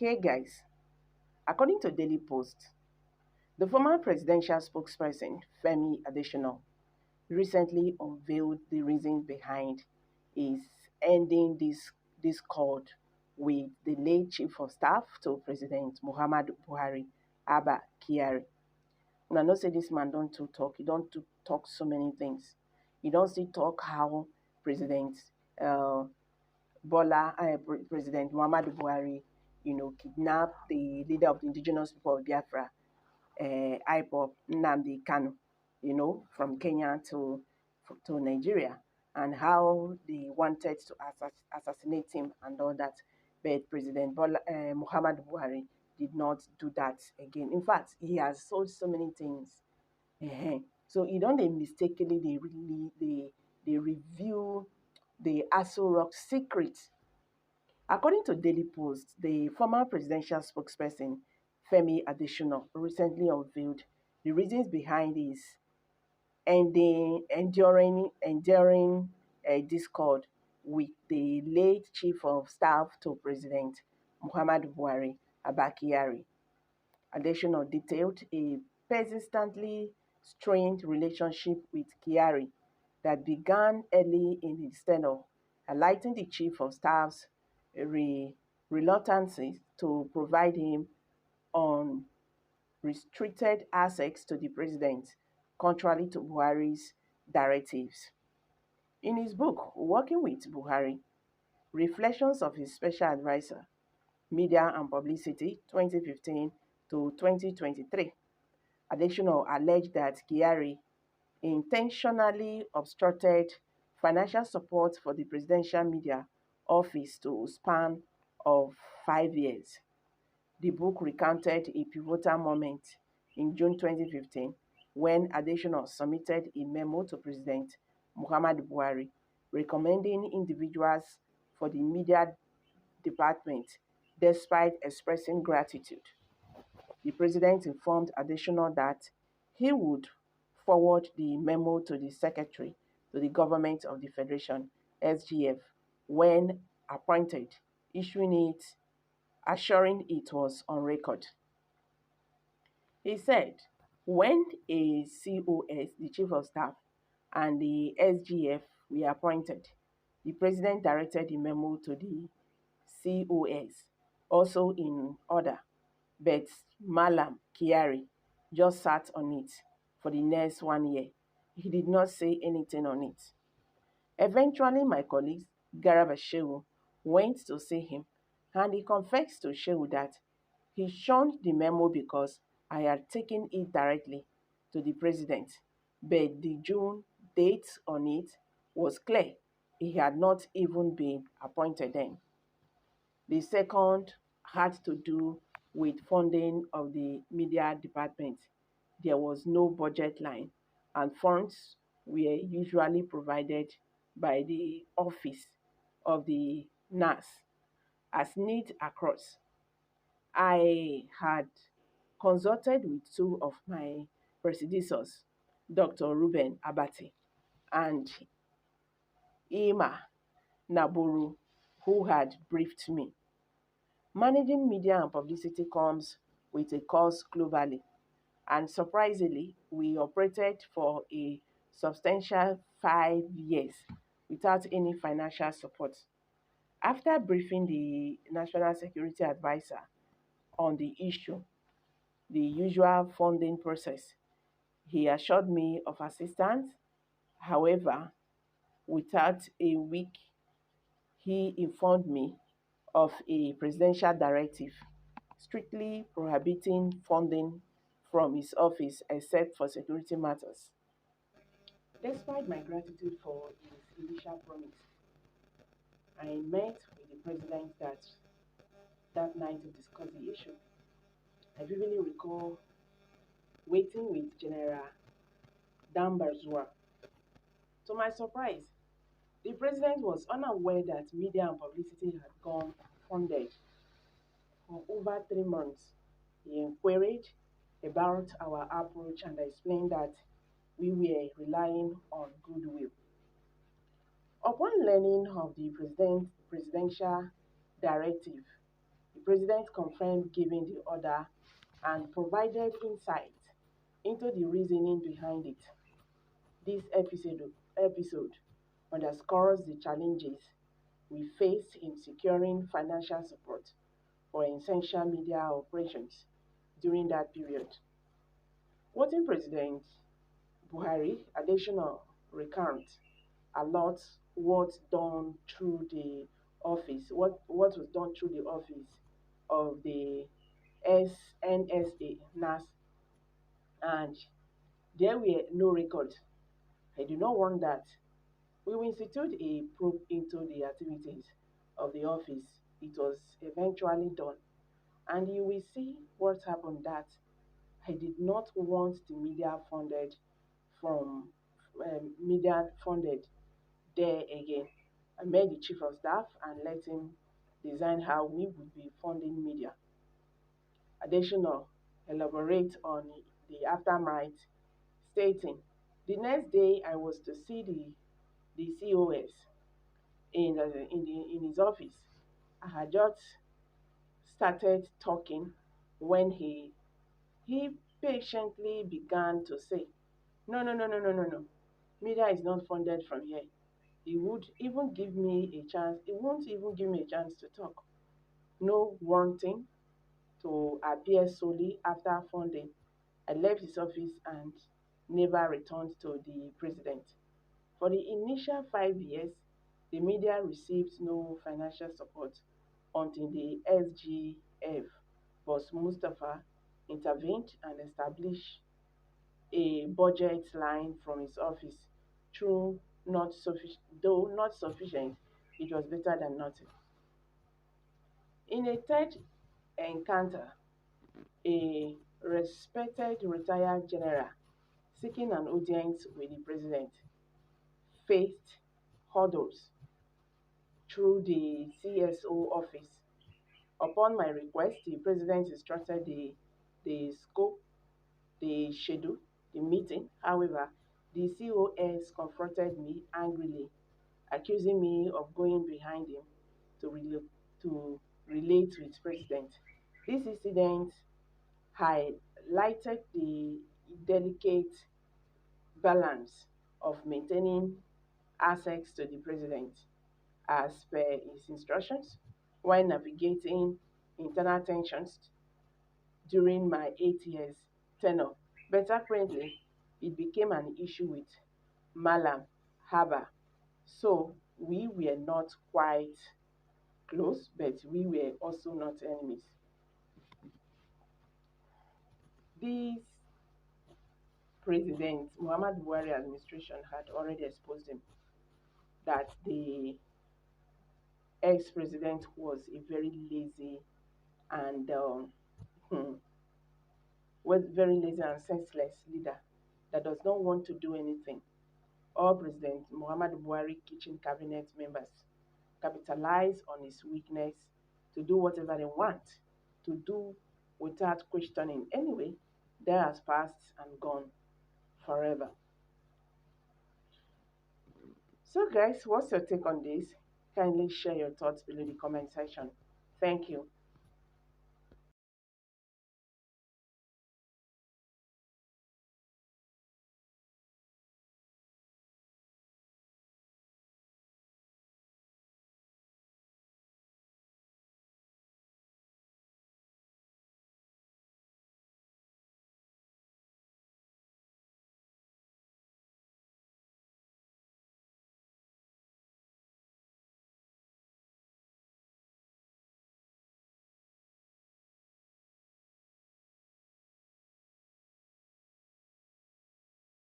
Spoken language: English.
Hey guys, according to Daily Post, the former presidential spokesperson Femi Adesina recently unveiled the reason behind his ending this discord with the late chief of staff to President Muhammadu Buhari, Abba Kyari. Una know say this man don't too talk. He don't too talk so many things. He don't still talk how President uh, President Muhammadu Buhari, kidnapped the leader of the indigenous people of Biafra, IPOP, Nnamdi Kanu, from Kenya to Nigeria, and how they wanted to assassinate him and all that. But President Muhammadu Buhari did not do that again. In fact, he has sold so many things. So he don't they mistakenly they review the ASOROCK secret. According to Daily Post, the former presidential spokesperson Femi Adesina recently unveiled the reasons behind his enduring discord with the late chief of staff to President Muhammadu Buhari, Abba Kyari. Adesina detailed a persistently strained relationship with Kyari that began early in his tenure, highlighting the chief of staff's re- reluctancy to provide him unrestricted access to the president, contrary to Buhari's directives. In his book, Working with Buhari, Reflections of his Special Advisor, Media and Publicity 2015 to 2023, Additional alleged that Kyari intentionally obstructed financial support for the presidential media office to span of 5 years. The book recounted a pivotal moment in June 2015 when Adesina submitted a memo to President Muhammadu Buhari recommending individuals for the media department despite expressing gratitude. The president informed Adesina that he would forward the memo to the secretary to the government of the Federation, SGF, when appointed, assuring it was on record. He said, when a COS, the chief of staff, and the SGF were appointed, the president directed the memo to the COS, also in order, but Malam Kyari just sat on it for the next 1 year. He did not say anything on it. Eventually, my colleague, Garaba Shehu, went to see him, and he confessed to Shehu that he shunned the memo because I had taken it directly to the president, but the June date on it was clear. He had not even been appointed then. The second had to do with funding of the media department. There was no budget line, and funds were usually provided by the office of the nurse as need across. I had consulted with two of my predecessors, Dr. Ruben Abati and Ima Naburu, who had briefed me. Managing media and publicity comes with a cost globally, and surprisingly, we operated for a substantial 5 years without any financial support. After briefing the National Security Advisor on the issue, the usual funding process, he assured me of assistance. However, without a week, he informed me of a presidential directive strictly prohibiting funding from his office except for security matters. Despite my gratitude for his initial promise, I met with the president that night to discuss the issue. I vividly recall waiting with General Dambarzua. To my surprise, the president was unaware that media and publicity had gone funded for over 3 months. He inquired about our approach and explained that we were relying on goodwill. Upon learning of the presidential directive, the president confirmed giving the order and provided insight into the reasoning behind it. This episode underscores the challenges we face in securing financial support for essential media operations during that period. Quoting President Buhari, Adesina recounts a lot what was done through the office of the SNSA NAS, and there were no records. I do not want that. We will institute a probe into the activities of the office. It was eventually done, and you will see what happened that I did not want the from media funded there again. I met the chief of staff and let him design how we would be funding media. Additional elaborate on the aftermath, stating, the next day I was to see the COS in his office. I had just started talking when he patiently began to say, no, no, no, no, no, no, no. Media is not funded from here. He would even give me a chance. He won't even give me a chance to talk. No wanting to appear solely after funding. I left his office and never returned to the president. For the initial 5 years, the media received no financial support until the SGF, Boss Mustafa, intervened and established a budget line from his office. Through not sufficient, though not sufficient, it was better than nothing. In a third encounter, a respected retired general seeking an audience with the president faced hurdles through the CSO office. Upon my request, the president instructed the scope, the schedule, the meeting. However, the COS confronted me angrily, accusing me of going behind him to, to relate with president. This incident highlighted the delicate balance of maintaining access to the president as per his instructions while navigating internal tensions during my 8 years tenure. But apparently, it became an issue with Malam Haba. So we were not quite close, but we were also not enemies. This President Muhammad Buhari administration had already exposed him that the ex-president was a very lazy and was very lazy and senseless leader that does not want to do anything. All President Muhammad Buhari kitchen cabinet members capitalize on his weakness to do whatever they want to do without questioning. Anyway, that has passed and gone forever. So, guys, what's your take on this? Kindly share your thoughts below the comment section. Thank you.